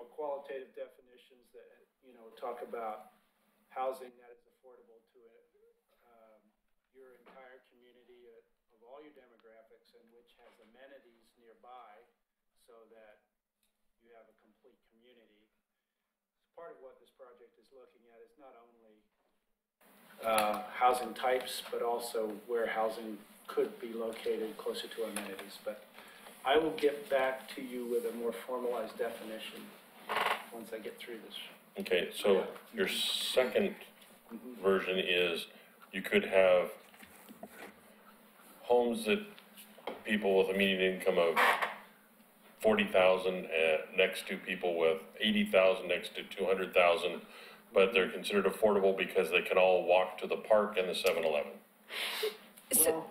know, qualitative definitions that, you know, talk about housing that is affordable to your entire community of all your demographics, and which has amenities nearby so that you have a complete community. Part of what this project is looking at is not only housing types, but also where housing could be located closer to amenities. But I will get back to you with a more formalized definition once I get through this. Okay, so your second version is you could have homes that people with a median income of 40,000 next to people with 80,000 next to 200,000, but they're considered affordable because they can all walk to the park and the 7-Eleven. So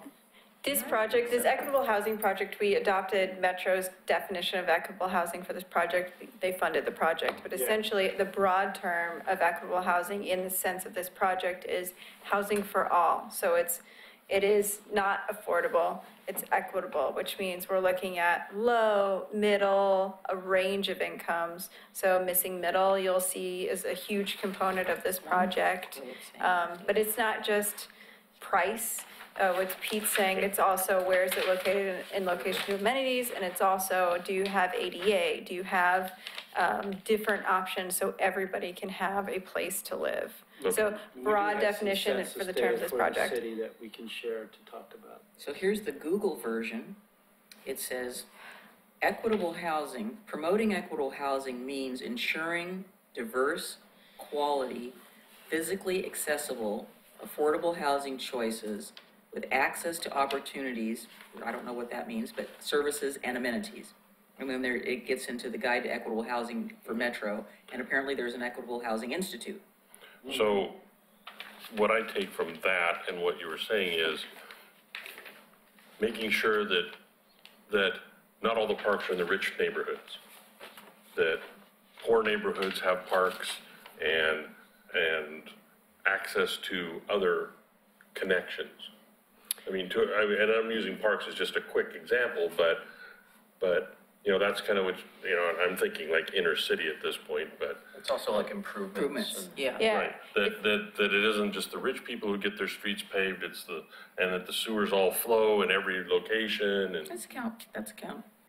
this project, this equitable housing project, we adopted Metro's definition of equitable housing for this project. They funded the project, but essentially the broad term of equitable housing in the sense of this project is housing for all. So it is not affordable, it's equitable, which means we're looking at low, middle, a range of incomes. So missing middle, you'll see, is a huge component of this project. But it's not just price, what Pete's saying, it's also where is it located in location to amenities, and it's also, do you have ADA? Do you have different options so everybody can have a place to live? Okay. So broad definition for the terms of this project. City that we can share to talk about. So here's the Google version. It says, equitable housing, promoting equitable housing means ensuring diverse, quality, physically accessible, affordable housing choices with access to opportunities, I don't know what that means, but services and amenities. And then there, it gets into the Guide to Equitable Housing for Metro, and apparently there's an Equitable Housing Institute. So what I take from that and what you were saying is making sure that not all the parks are in the rich neighborhoods, that poor neighborhoods have parks and access to other connections. I mean, and I'm using parks as just a quick example, but you know, that's kind of what, you know, I'm thinking like inner city at this point, but. It's also like improvements. Yeah. Right, that it isn't just the rich people who get their streets paved, and that the sewers all flow in every location and. That's a count.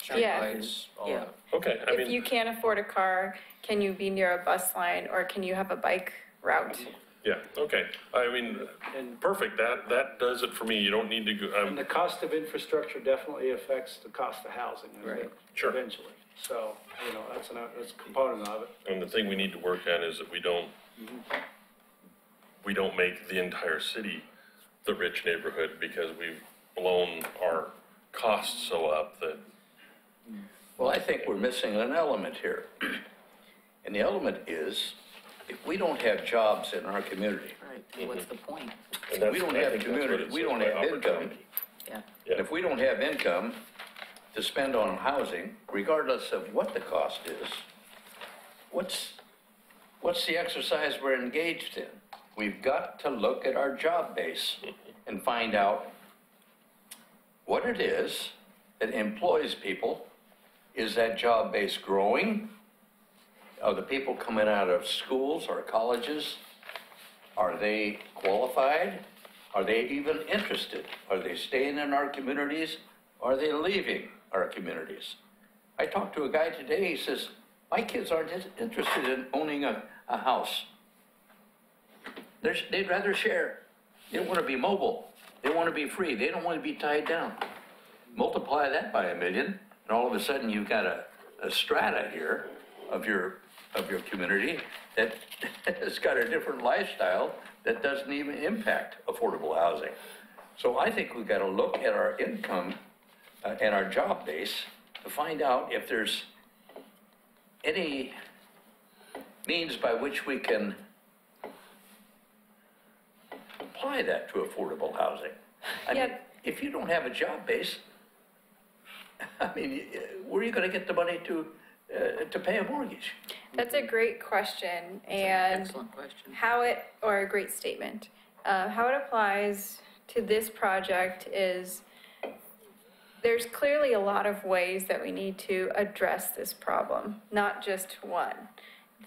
Lights, all Yeah. that. Okay, I mean. If you can't afford a car, can you be near a bus line, or can you have a bike route? Yeah, okay, I mean, and perfect, that does it for me, you don't need to go. And the cost of infrastructure definitely affects the cost of housing. Right. Sure. Eventually. So, you know, that's a component of it. And the thing we need to work on is that we don't make the entire city the rich neighborhood because we've blown our costs so up that. Well, I think we're missing an element here. And the element is, if we don't have jobs in our community. Right, what's the point? We don't have community, we don't have income. Yeah. And if we don't have income to spend on housing, regardless of what the cost is, what's the exercise we're engaged in? We've got to look at our job base and find out what it is that employs people. Is that job base growing? Are the people coming out of schools or colleges, are they qualified? Are they even interested? Are they staying in our communities? Are they leaving our communities? I talked to a guy today, he says, my kids aren't interested in owning a house. They'd rather share. They want to be mobile. They want to be free. They don't want to be tied down. Multiply that by 1 million, and all of a sudden you've got a strata here of your community that has got a different lifestyle that doesn't even impact affordable housing. So I think we've got to look at our income and our job base to find out if there's any means by which we can apply that to affordable housing. I mean, if you don't have a job base, I mean, where are you going to get the money to pay a mortgage? That's a great question, and Excellent question. or a great statement. How it applies to this project is there's clearly a lot of ways that we need to address this problem, not just one.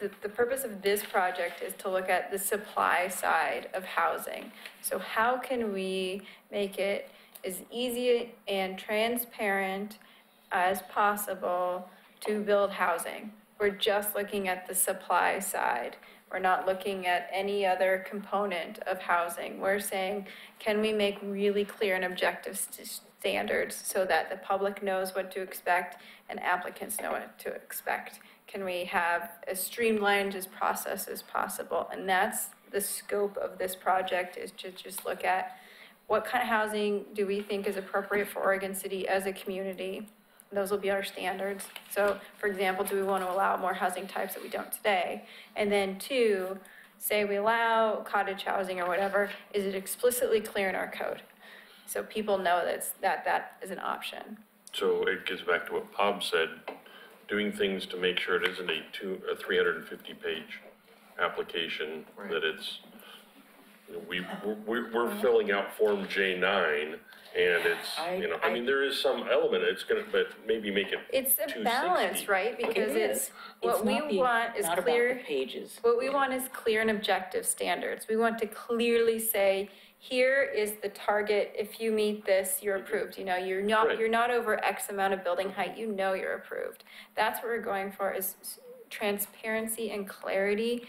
The purpose of this project is to look at the supply side of housing. So how can we make it as easy and transparent as possible to build housing? We're just looking at the supply side. We're not looking at any other component of housing. We're saying, can we make really clear and objective standards so that the public knows what to expect and applicants know what to expect? Can we have as streamlined as process as possible? And that's the scope of this project, is to just look at what kind of housing do we think is appropriate for Oregon City as a community. Those will be our standards. So, for example, do we want to allow more housing types that we don't today? And then two, say we allow cottage housing or whatever, is it explicitly clear in our code? So people know that is an option. So it gets back to what Bob said, doing things to make sure it isn't a 350-page application, Right. that it's, you know, we're filling out Form J9, and it's, I mean, there is some element, but maybe make it It's a 260. balance, right? Because It's what we not the- want is not about clear. the pages. What we want is clear and objective standards. We want to clearly say, here is the target. If you meet this, you're approved. You know, Right. you're not over X amount of building height. You know you're approved. That's what we're going for, is transparency and clarity.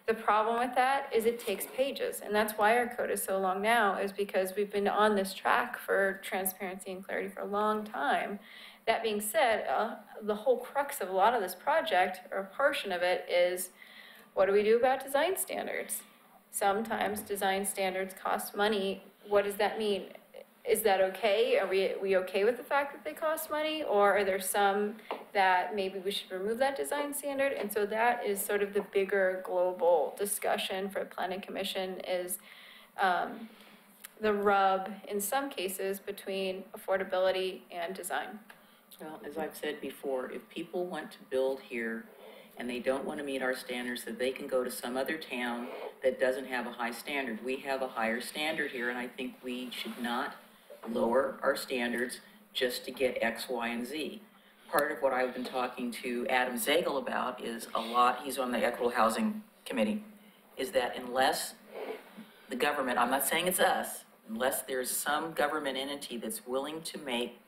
The problem with that is it takes pages, and that's why our code is so long now, is because we've been on this track for transparency and clarity for a long time. That being said, the whole crux of a lot of this project, or a portion of it, is what do we do about design standards? Sometimes design standards cost money. What does that mean? Is that okay? Are we okay with the fact that they cost money? Or are there some that maybe we should remove that design standard? And so that is sort of the bigger global discussion for planning commission, is the rub in some cases between affordability and design. Well, as I've said before, if people want to build here and they don't want to meet our standards, that they can go to some other town that doesn't have a high standard. We have a higher standard here, and I think we should not lower our standards just to get X, Y, and Z. Part of what I've been talking to Adam Zagel about is he's on the Equitable Housing Committee, is that unless the government, I'm not saying it's us, unless there's some government entity that's willing to make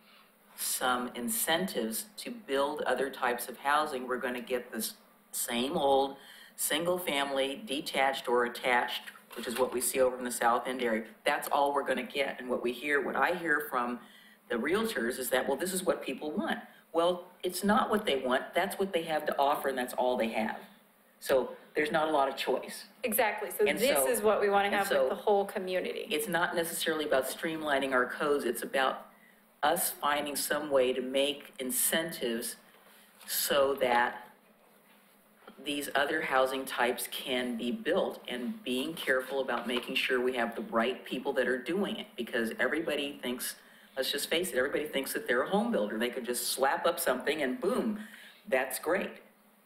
some incentives to build other types of housing, we're going to get this same old single-family, detached or attached, which is what we see over in the South End area. That's all we're going to get. And what I hear from the realtors is that, well, this is what people want. Well, it's not what they want. That's what they have to offer, and that's all they have. So there's not a lot of choice. Exactly. So And this so- is what we want to have and so- with the whole community. It's not necessarily about streamlining our codes. It's about us finding some way to make incentives so that these other housing types can be built, and being careful about making sure we have the right people that are doing it, because everybody thinks, let's just face it, everybody thinks that they're a home builder. They could just slap up something and boom, that's great.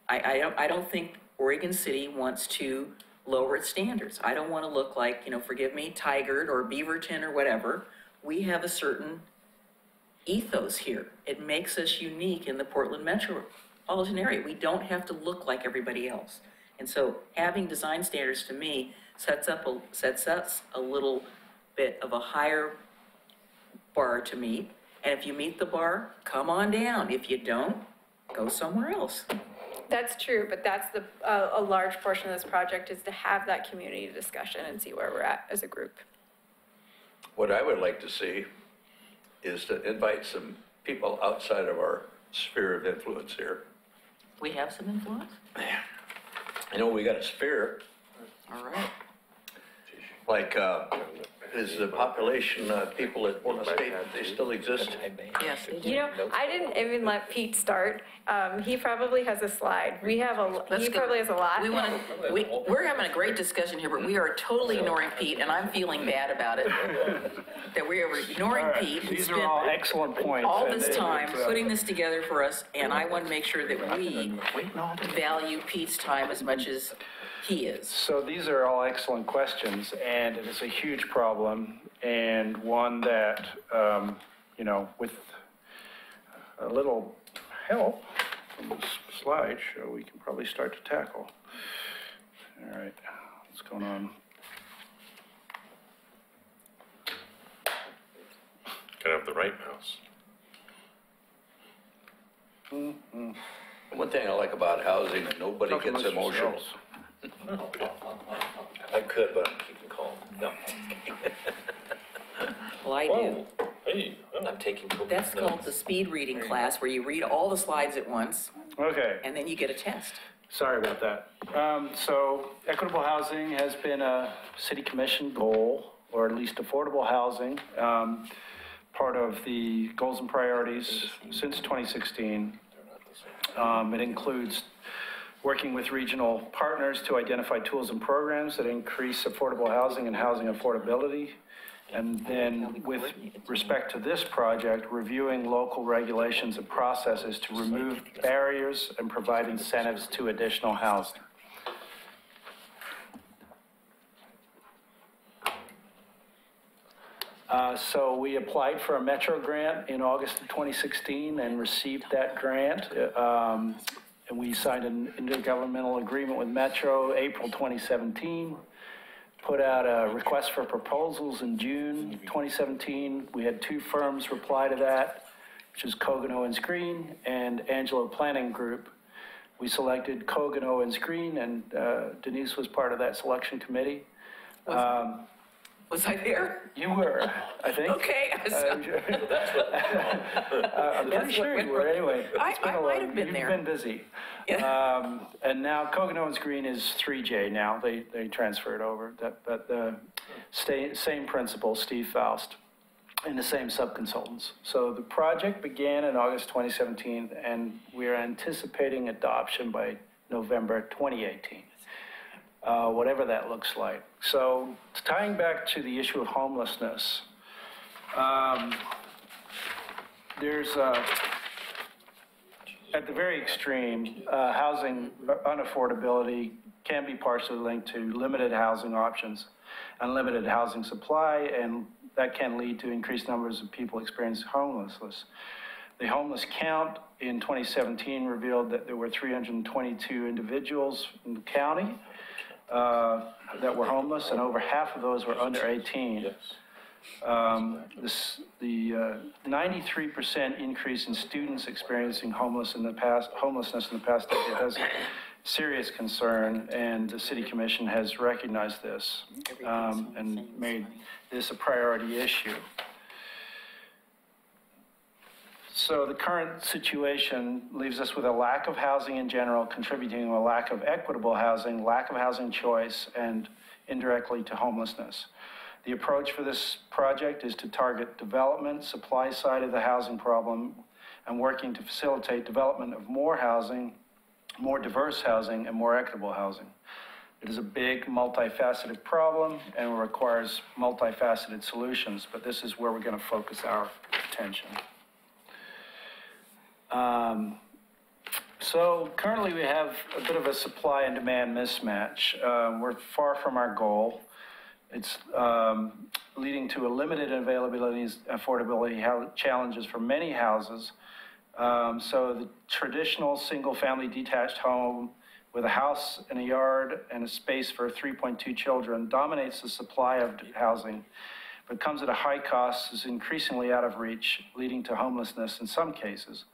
I don't think Oregon City wants to lower its standards. I don't want to look like, forgive me, Tigard or Beaverton or whatever. We have a certain ethos here. It makes us unique in the Portland metropolitan area. We don't have to look like everybody else. And so having design standards, to me, sets us a little bit of a higher bar to meet. And if you meet the bar, come on down. If you don't, go somewhere else. That's true, but that's a large portion of this project, is to have that community discussion and see where we're at as a group. What I would like to see is to invite some people outside of our sphere of influence here. We have some influence? I know we got a sphere, All right. like, is the population, people that want to state that they still exist? Yes, they do. You know, I didn't even let Pete start. He probably has a slide. He Let's go. probably has a lot. We're having a great discussion here, but we are totally ignoring Pete, and I'm feeling bad about it. That we are ignoring Pete, who These are all spent excellent points. all and this it- time it's, putting this together for us, and I want to make sure that we value Pete's time as much as he is. So these are all excellent questions, and it is a huge problem, and one that, with a little help from this slideshow we can probably start to tackle. All right, what's going on? Gotta have the right mouse. One thing I like about housing, nobody Talk gets amongst emotional. yourselves. I could, but I'm keeping calm. No, Well, I do. Whoa, hey, oh. I'm taking copious That's called notes. the speed reading class, where you read all the slides at once, Okay. and then you get a test. Sorry about that. So equitable housing has been a city commission goal, or at least affordable housing, part of the goals and priorities since 2016. It includes working with regional partners to identify tools and programs that increase affordable housing and housing affordability. And then with respect to this project, reviewing local regulations and processes to remove barriers and provide incentives to additional housing. So we applied for a Metro grant in August of 2016 and received that grant. And we signed an intergovernmental agreement with Metro April 2017. Put out a request for proposals in June 2017. We had 2 firms reply to that, which is Kogan Owens Green and Angelo Planning Group. We selected Kogan Owens Green, and Denise was part of that selection committee. Was I there? You were, I think. Okay. I'm pretty sure you were, anyway. I might have been there. You've been busy. Yeah. And now Kogan Owens Green is 3J now. They transferred over. But the same principal, Steve Faust, and the same subconsultants. So the project began in August 2017, and we're anticipating adoption by November 2018. Whatever that looks like. So tying back to the issue of homelessness, there's, at the very extreme, housing unaffordability can be partially linked to limited housing options, unlimited housing supply, and that can lead to increased numbers of people experiencing homelessness. The homeless count in 2017 revealed that there were 322 individuals in the county that were homeless, and over half of those were under 18. Yes. The 93% increase in students experiencing homelessness in the past decade has serious concern, and the City Commission has recognized this and made this a priority issue. So the current situation leaves us with a lack of housing in general, contributing to a lack of equitable housing, lack of housing choice, and indirectly to homelessness. The approach for this project is to target development, supply side of the housing problem, and working to facilitate development of more housing, more diverse housing, and more equitable housing. It is a big, multifaceted problem and requires multifaceted solutions, but this is where we're going to focus our attention. So currently we have a bit of a supply and demand mismatch. We're far from our goal. It's leading to a limited availability and affordability challenges for many houses. So the traditional single-family detached home with a house and a yard and a space for 3.2 children dominates the supply of housing, but comes at a high cost, is increasingly out of reach, leading to homelessness in some cases.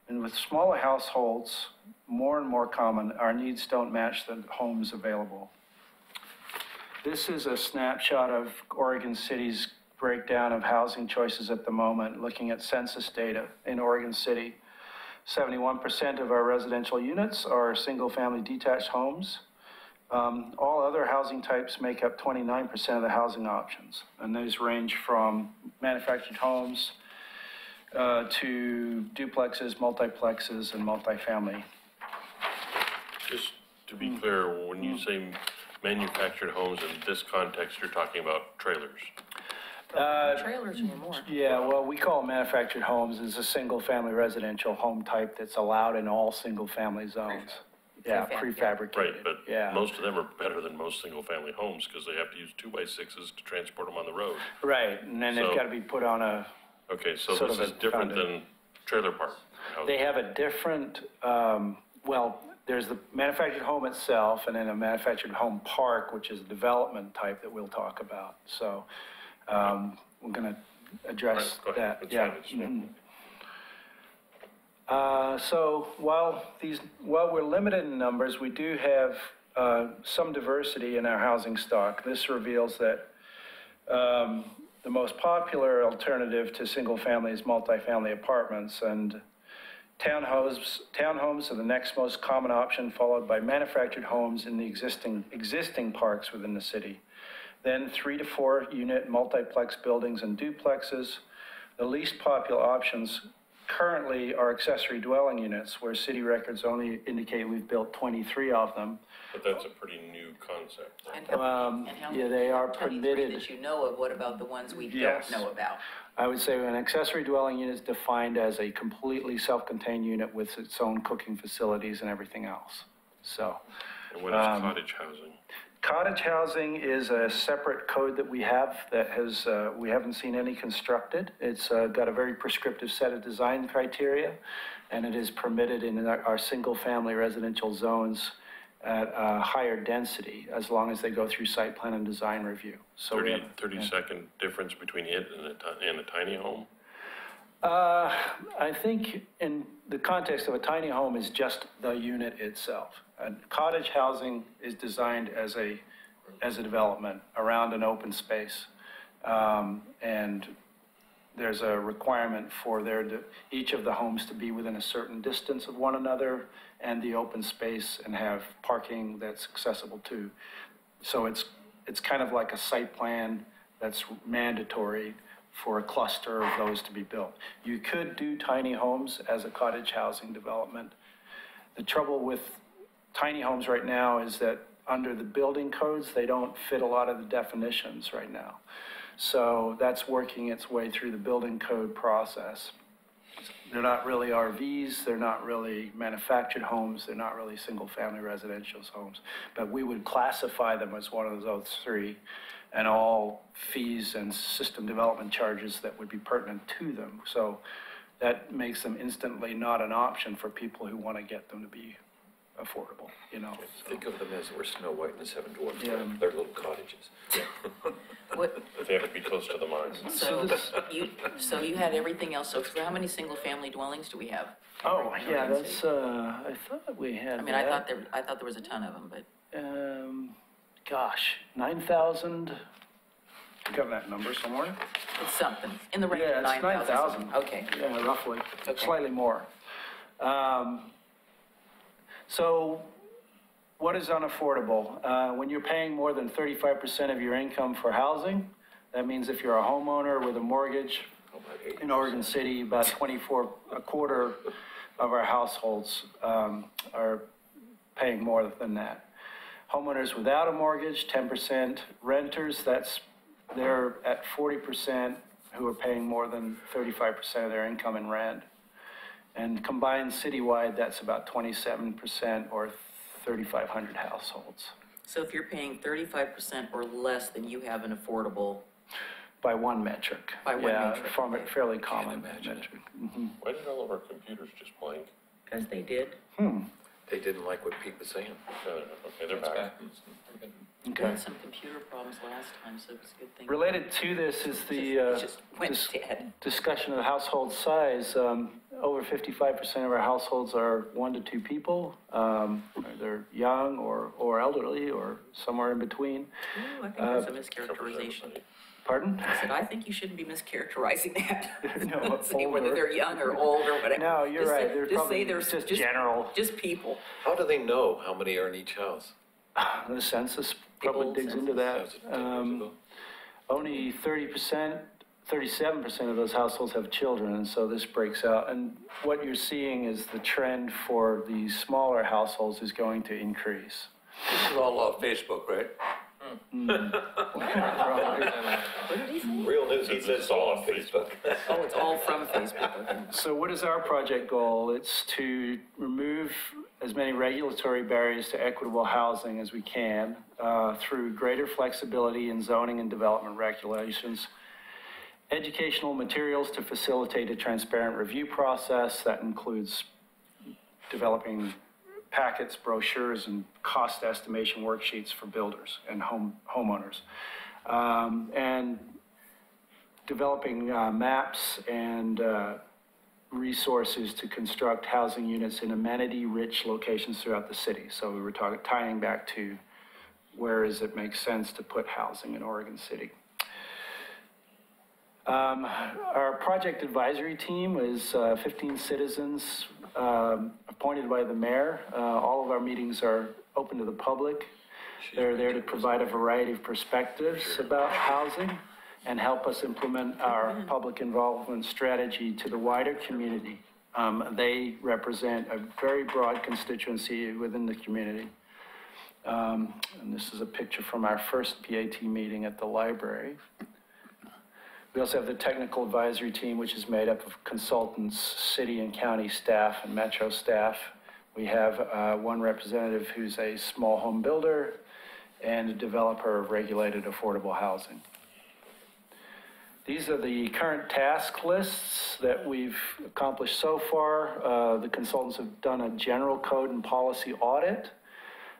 And with smaller households, more and more common, our needs don't match the homes available. This is a snapshot of Oregon City's breakdown of housing choices at the moment, looking at census data in Oregon City. 71% of our residential units are single-family detached homes. All other housing types make up 29% of the housing options, and those range from manufactured homes to duplexes, multiplexes, and multifamily. Just to be clear, when you say manufactured homes in this context, you're talking about trailers. Trailers anymore. Yeah, well, we call manufactured homes as a single-family residential home type that's allowed in all single-family zones. Yeah, prefabricated. Right, but yeah. most of them are better than most single-family homes because they have to use 2x6s to transport them on the road. Right, and then they've So- got to be put on a, Okay, so Sort this of is a different founded- than trailer park housing? They have a different, well, there's the manufactured home itself, and then a manufactured home park, which is a development type that we'll talk about. So we're going to address Right, go ahead. that. That's Yeah. fine. It's fine. So while we're limited in numbers, we do have some diversity in our housing stock. This reveals that the most popular alternative to single-family is multifamily apartments, and townhomes are the next most common option, followed by manufactured homes in the existing parks within the city. Then 3 to 4 unit multiplex buildings and duplexes. The least popular options currently are accessory dwelling units, where city records only indicate we've built 23 of them. But that's a pretty new concept. Right? And how many- Yeah, they are 23 permitted. that you know of, what about the ones we Yes. don't know about? I would say an accessory dwelling unit is defined as a completely self-contained unit with its own cooking facilities and everything else. So And what is cottage housing? cottage housing is a separate code that we have that has, we haven't seen any constructed. It's got a very prescriptive set of design criteria, and it is permitted in our single-family residential zones at a higher density, as long as they go through site plan and design review. So we have- 30-second difference between it and a tiny home? I think in the context of a tiny home is just the unit itself. Cottage housing is designed as a development around an open space. And there's a requirement for each of the homes to be within a certain distance of one another and the open space, and have parking that's accessible too. So it's kind of like a site plan that's mandatory for a cluster of those to be built. You could do tiny homes as a cottage housing development. The trouble with tiny homes right now is that under the building codes, they don't fit a lot of the definitions right now. So that's working its way through the building code process. They're not really RVs, they're not really manufactured homes, they're not really single-family residential homes. But we would classify them as one of those three, and all fees and system development charges that would be pertinent to them. So that makes them instantly not an option for people who want to get them to be affordable, you know. Think of them as we're Snow White and the Seven Dwarfs. Yeah. They're little cottages. What, They have to be close to the mines. so you had everything else, so how many single-family dwellings do we have? Oh, yeah, that's, I thought we had I mean, I thought there was a ton of them, but gosh, 9,000, I got that number somewhere. it's something, in the range Yeah, of it's 9,000. 9,000. Okay. Yeah, roughly, Okay. slightly more. So what is unaffordable? When you're paying more than 35% of your income for housing, that means if you're a homeowner with a mortgage, in Oregon City, about a quarter of our households are paying more than that. Homeowners without a mortgage, 10%. Renters, they're at 40% who are paying more than 35% of their income in rent. And combined citywide, that's about 27% or 3,500 households. So if you're paying 35% or less, then you have an affordable, By one metric. By one metric, Yeah, from a okay. fairly common imagine it. metric. Why did all of our computers just blank? because they did. They didn't like what Pete was saying. Okay, they're back. We Okay. had some computer problems last time, so it's a good thing. Related to this is It the just went dead. discussion of household size. Over 55% of our households are 1 to 2 people. They're young or elderly or somewhere in between. Ooh, I think that's a mischaracterization. Pardon? I said, I think you shouldn't be mischaracterizing that. No, Say whether older. they're young or old or whatever. No, you're Just right. say- They're just say probably there's just general. Just people. How do they know how many are in each house? The census probably old digs into that. That was 10 years ago. Only 37% of those households have children, and so this breaks out. And what you're seeing is the trend for the smaller households is going to increase. This is all off Facebook, right? Real news, he It's lives all all on on Facebook. Oh, it's all from Facebook. Okay. So what is our project goal? It's to remove as many regulatory barriers to equitable housing as we can through greater flexibility in zoning and development regulations, Educational materials to facilitate a transparent review process. That includes developing packets, brochures, and cost estimation worksheets for builders and homeowners. And developing maps and resources to construct housing units in amenity-rich locations throughout the city. So we were tying back to where does it make sense to put housing in Oregon City. Our project advisory team is 15 citizens appointed by the mayor. All of our meetings are open to the public. They're there to provide a variety of perspectives about housing and help us implement our public involvement strategy to the wider community. They represent a very broad constituency within the community. And this is a picture from our first PAT meeting at the library. We also have the technical advisory team, which is made up of consultants, city and county staff, and metro staff. We have one representative who's a small home builder and a developer of regulated affordable housing. These are the current task lists that we've accomplished so far. The consultants have done a general code and policy audit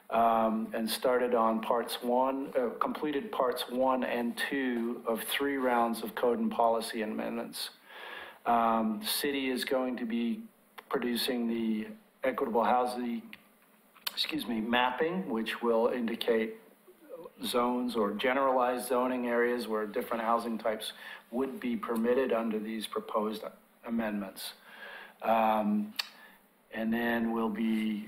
and started on completed parts 1 and 2 of 3 rounds of code and policy amendments. The city is going to be producing the equitable housing, mapping, which will indicate zones or generalized zoning areas where different housing types would be permitted under these proposed amendments. And then we'll be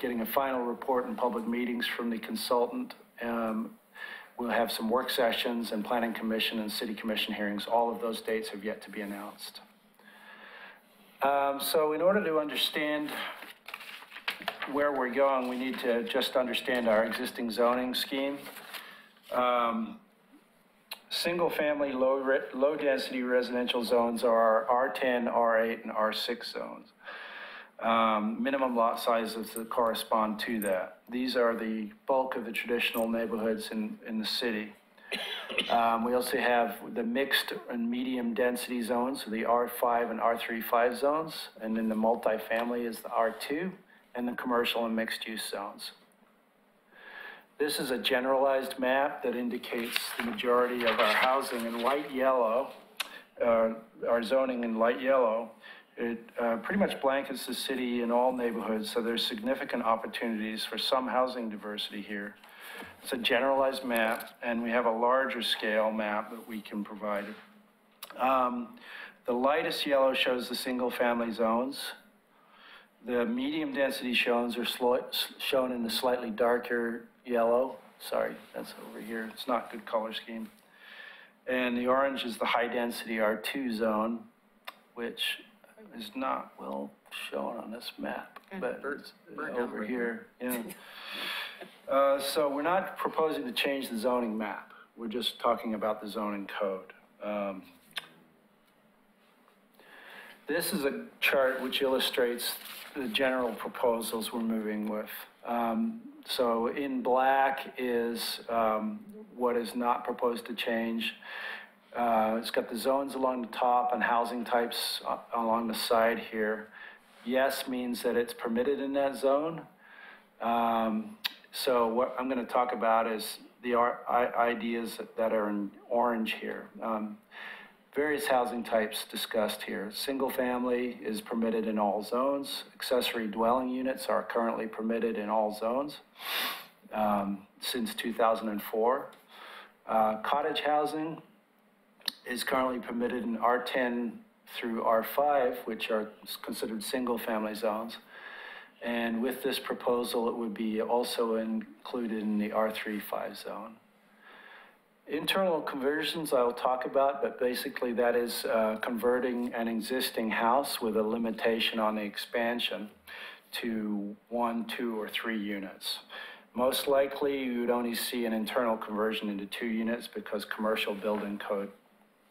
getting a final report in public meetings from the consultant. We'll have some work sessions and planning commission and city commission hearings. All of those dates have yet to be announced. So in order to understand where we're going, we need to just understand our existing zoning scheme. Single-family, low-density residential zones are R10, R8, and R6 zones. Minimum lot sizes that correspond to that. These are the bulk of the traditional neighborhoods in the city. We also have the mixed and medium density zones, so the R5 and R35 zones, and then the multifamily is the R2, and the commercial and mixed use zones. This is a generalized map that indicates the majority of our housing in light yellow, our zoning in light yellow. It pretty much blankets the city in all neighborhoods, so there's significant opportunities for some housing diversity here. It's a generalized map, and we have a larger scale map that we can provide. The lightest yellow shows the single family zones. The medium density zones are shown in the slightly darker yellow. Sorry, that's over here. It's not good color scheme. And the orange is the high density R2 zone, which is not well shown on this map, but it's over here. Yeah. So we're not proposing to change the zoning map. We're just talking about the zoning code. This is a chart which illustrates the general proposals we're moving with. So in black is what is not proposed to change. It's got the zones along the top and housing types along the side here. Yes means that it's permitted in that zone. So what I'm going to talk about is the ideas that are in orange here. Various housing types discussed here. Single family is permitted in all zones. Accessory dwelling units are currently permitted in all zones since 2004. Cottage housing is currently permitted in R10 through R5, which are considered single family zones. And with this proposal, it would be also included in the R35 zone. Internal conversions I'll talk about, but basically that is converting an existing house with a limitation on the expansion to 1, 2, or 3 units. Most likely, you would only see an internal conversion into 2 units because commercial building code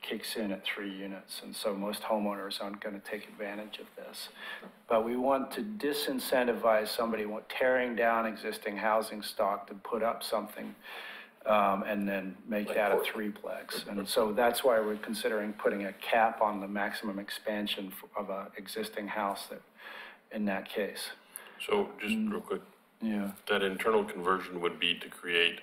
kicks in at 3 units, and so most homeowners aren't going to take advantage of this. But we want to disincentivize somebody tearing down existing housing stock to put up something and then make that a threeplex. And so that's why we're considering putting a cap on the maximum expansion of a existing house that, in that case. So just real quick, Yeah. that internal conversion would be to create,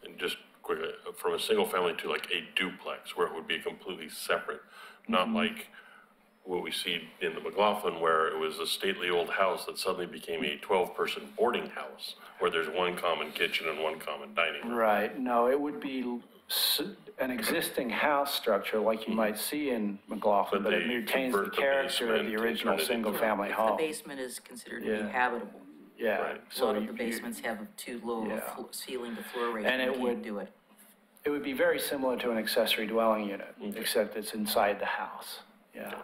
and just quickly, from a single family to like a duplex, where it would be completely separate, not like what we see in the McLaughlin, where it was a stately old house that suddenly became a 12-person boarding house, where there's one common kitchen and one common dining room. Right, no, it would be an existing house structure like you might see in McLaughlin, But but it they retains the convert the character of basement the and original turn it into- single-family If the home. basement is considered to Yeah. be habitable. Yeah. Right. A lot of you- the basements have too low of a Yeah. ceiling to floor ratio, And you it can't would- do it. It would be very similar to an accessory dwelling unit, except it's inside the house, yeah.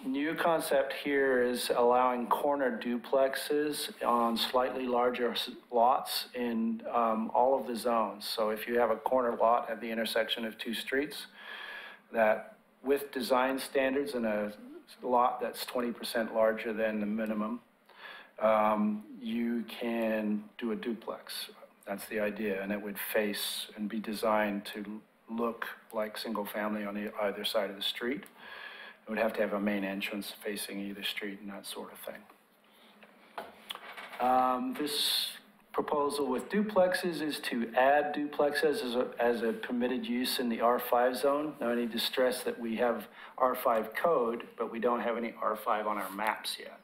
New concept here is allowing corner duplexes on slightly larger lots in all of the zones. So if you have a corner lot at the intersection of two streets, that with design standards in a lot that's 20% larger than the minimum, you can do a duplex. That's the idea, and it would face and be designed to look like single family on either side of the street. It would have to have a main entrance facing either street and that sort of thing. This proposal with duplexes is to add duplexes as a permitted use in the R5 zone. Now I need to stress that we have R5 code, but we don't have any R5 on our maps yet.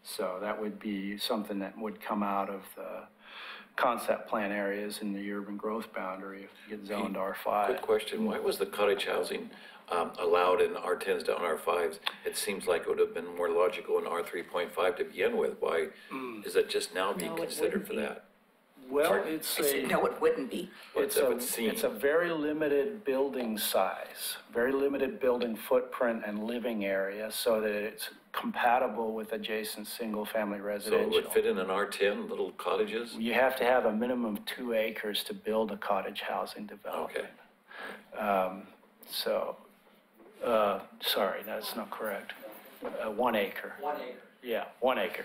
So that would be something that would come out of the concept plan areas in the urban growth boundary if you get zoned R5. Good question. Why was the cottage housing allowed in R10s to R5s? It seems like it would have been more logical in R3.5 to begin with. Why is it just now being No, it considered wouldn't for be. that? Well, it's I said, a, no, it wouldn't be. it's That a, would seem. it's a very limited building size, very limited building footprint and living area so that it's compatible with adjacent single-family So it residential. would fit in an R10, little cottages? You have to have a minimum of 2 acres to build a cottage housing development. Sorry, that's not correct. 1 acre. 1 acre. Yeah, 1 acre.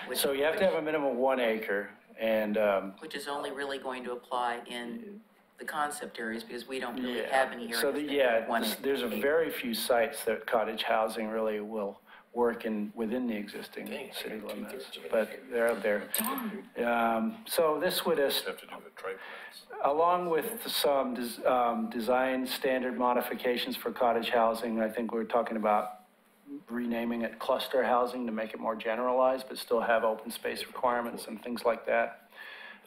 Which- So you have to have a minimum of 1 acre, and, Which is only really going to apply in the concept areas because we don't really yeah. have any areas So, that yeah, have one there's a acre. very few sites that cottage housing really will work within the existing city limits, but they're out there. So this would, Have to do with triplex. along with some design standard modifications for cottage housing, I think we're talking about renaming it cluster housing to make it more generalized, but still have open space requirements and things like that.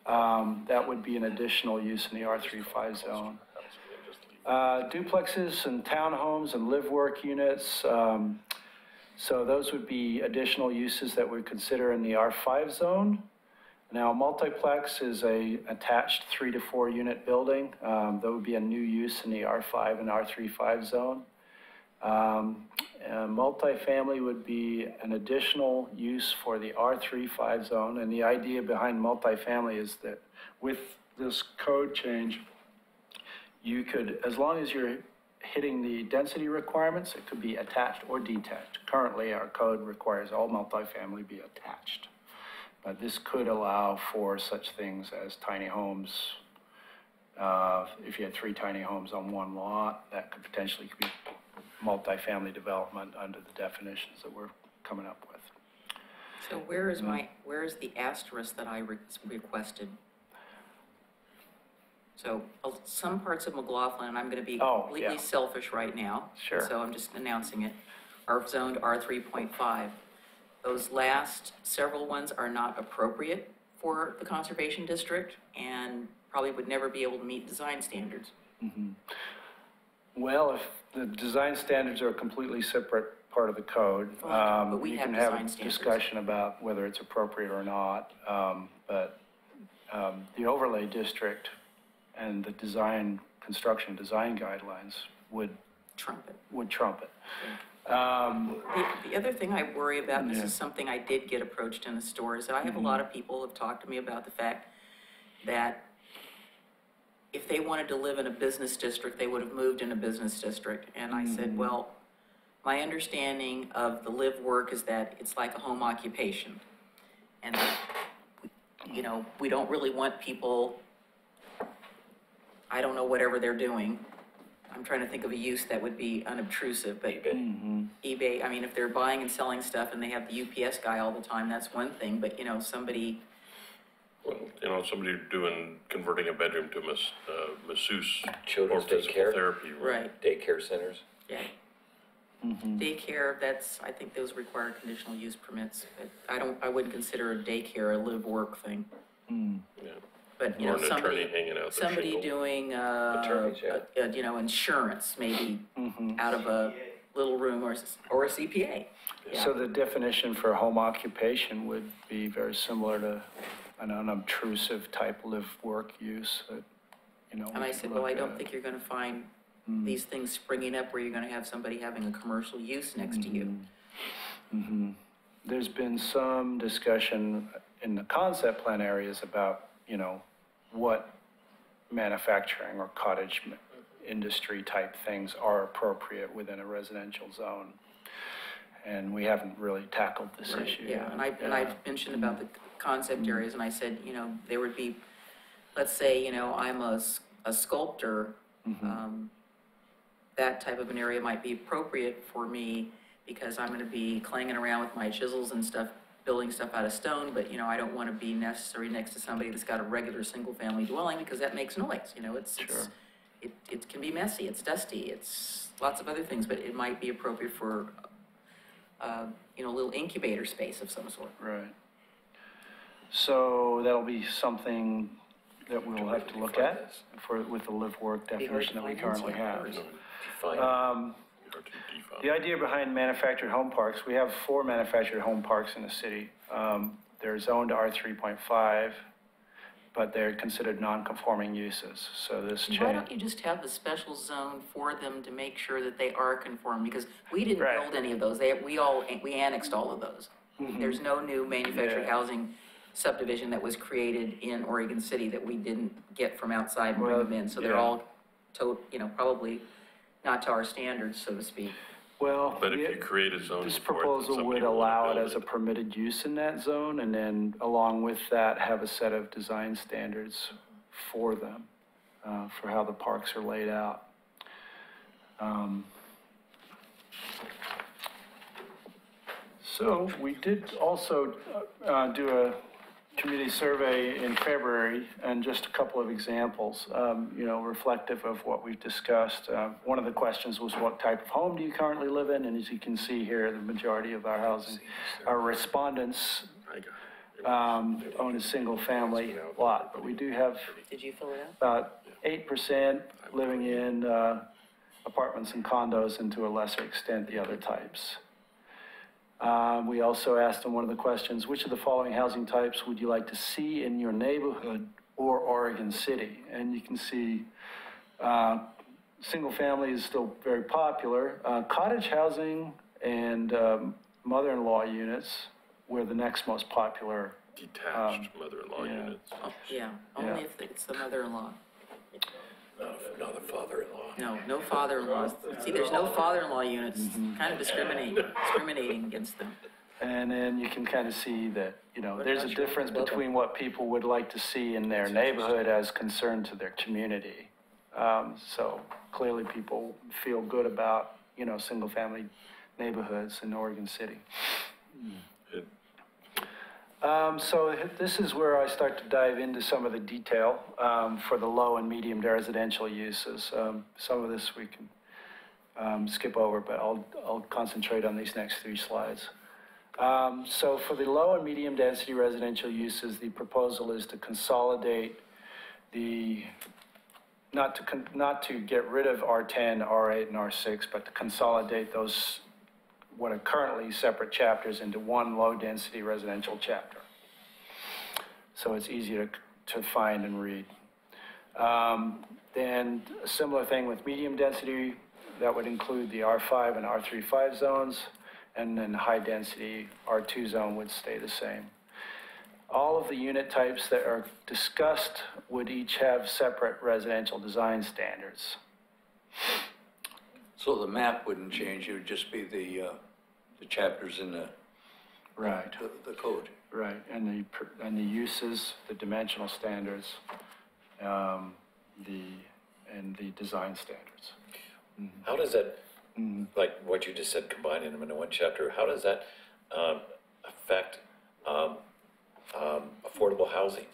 That would be an additional use in the R35 zone. Duplexes and townhomes and live-work units, so those would be additional uses that we consider in the R5 zone. Now, multiplex is a attached 3 to 4 unit building. That would be a new use in the R5 and R35 zone. Multifamily would be an additional use for the R35 zone. And the idea behind multifamily is that with this code change, you could, as long as you're hitting the density requirements, it could be attached or detached. Currently, our code requires all multifamily be attached. But this could allow for such things as tiny homes. If you had 3 tiny homes on one lot, that could potentially be multifamily development under the definitions that we're coming up with. So where is the asterisk that I requested? So some parts of McLaughlin, and I'm going to be Oh, completely yeah. selfish right now. Sure. So I'm just announcing it, are zoned R3.5. Those last several ones are not appropriate for the conservation district and probably would never be able to meet design standards. Well, if the design standards are a completely separate part of the code, Fine, but we you have can have design a standards. discussion about whether it's appropriate or not. But the overlay district and the construction design guidelines would Trumpet. trump it. The other thing I worry about, and this Yeah. is something I did get approached in the store, is that I have a lot of people who have talked to me about the fact that if they wanted to live in a business district, they would have moved in a business district. And I said, well, my understanding of the live work is that it's like a home occupation. And, you know, we don't really want people I don't know, whatever they're doing. I'm trying to think of a use that would be unobtrusive, but eBay, I mean, if they're buying and selling stuff and they have the UPS guy all the time, that's one thing, but, you know, somebody, Well, you know, somebody converting a bedroom to masseuse or Children's physical daycare. therapy. right, Daycare centers. yeah. Daycare, that's, I think those require conditional use permits, but I wouldn't consider a daycare a live-work thing. Yeah. But, you Or know, an attorney somebody, hanging out their somebody shingle. doing, Attorneys, yeah. you know, insurance, maybe out of a little room or a CPA. Yeah. So the definition for home occupation would be very similar to an unobtrusive type live-work use that, you know. And we I could said, well, I look don't at. think you're gonna find these things springing up where you're gonna have somebody having a commercial use next to you. There's been some discussion in the concept plan areas about, you know, what manufacturing or cottage industry type things are appropriate within a residential zone. And we haven't really tackled this Right, issue. yeah, yet. and I mentioned about the concept areas, and I said, you know, there would be, let's say, you know, I'm a sculptor, that type of an area might be appropriate for me because I'm gonna be clanging around with my chisels and stuff, building stuff out of stone, but, you know, I don't wanna be necessarily next to somebody that's got a regular single-family dwelling because that makes noise, you know, it can be messy, it's dusty, it's lots of other things, but it might be appropriate for, you know, a little incubator space of some sort. Right. So that'll be something that we'll have to look at with the live-work Be hard to definition that we find currently inside have. cars. Define. Hard to define. The idea behind manufactured home parks, we have 4 manufactured home parks in the city. They're zoned R3.5, but they're considered non-conforming uses. So this Why change, don't you just have the special zone for them to make sure that they are conformed? Because we didn't Right. build any of those. We annexed all of those. There's no new manufactured Yeah. housing subdivision that was created in Oregon City that we didn't get from outside and bring Well, them in. So they're yeah. all, you know, probably not to our standards, so to speak. well, But if you create a zone. this for it, then proposal somebody would will allow it build as a permitted use in that zone, and then along with that, have a set of design standards for them, for how the parks are laid out. So we did also do a community survey in February, and just a couple of examples, you know, reflective of what we've discussed. One of the questions was, what type of home do you currently live in? And as you can see here, the majority of our housing, our respondents I got it. own a single-family lot, but we do have Did you fill it out? about 8% living in apartments and condos, and to a lesser extent, the other types. We also asked them one of the questions, which of the following housing types would you like to see in your neighborhood or Oregon City? And you can see single family is still very popular. Cottage housing and mother-in-law units were the next most popular. Detached mother-in-law yeah. units. Oh, yeah, only if it's the mother-in-law. Not a father-in-law. No father-in-laws. See, there's no father-in-law units, kind of discriminating against them. And then you can kind of see that, you know, What there's a about your difference mother? between what people would like to see in their neighborhood as concerned to their community. So clearly people feel good about, you know, single-family neighborhoods in Oregon City. So this is where I start to dive into some of the detail for the low and medium residential uses. Some of this we can skip over, but I'll concentrate on these next 3 slides. So for the low and medium density residential uses, the proposal is to consolidate not to get rid of R10, R8, and R6, but to consolidate those, what are currently separate chapters, into one low-density residential chapter. So it's easier to find and read. Then a similar thing with medium density, that would include the R5 and R35 zones, and then high-density R2 zone would stay the same. All of the unit types that are discussed would each have separate residential design standards. So the map wouldn't change, it would just be the chapters in Right. the code. Right, and the uses, the dimensional standards, the and the design standards. How does that, like what you just said, combining them into one chapter, how does that affect affordable housing?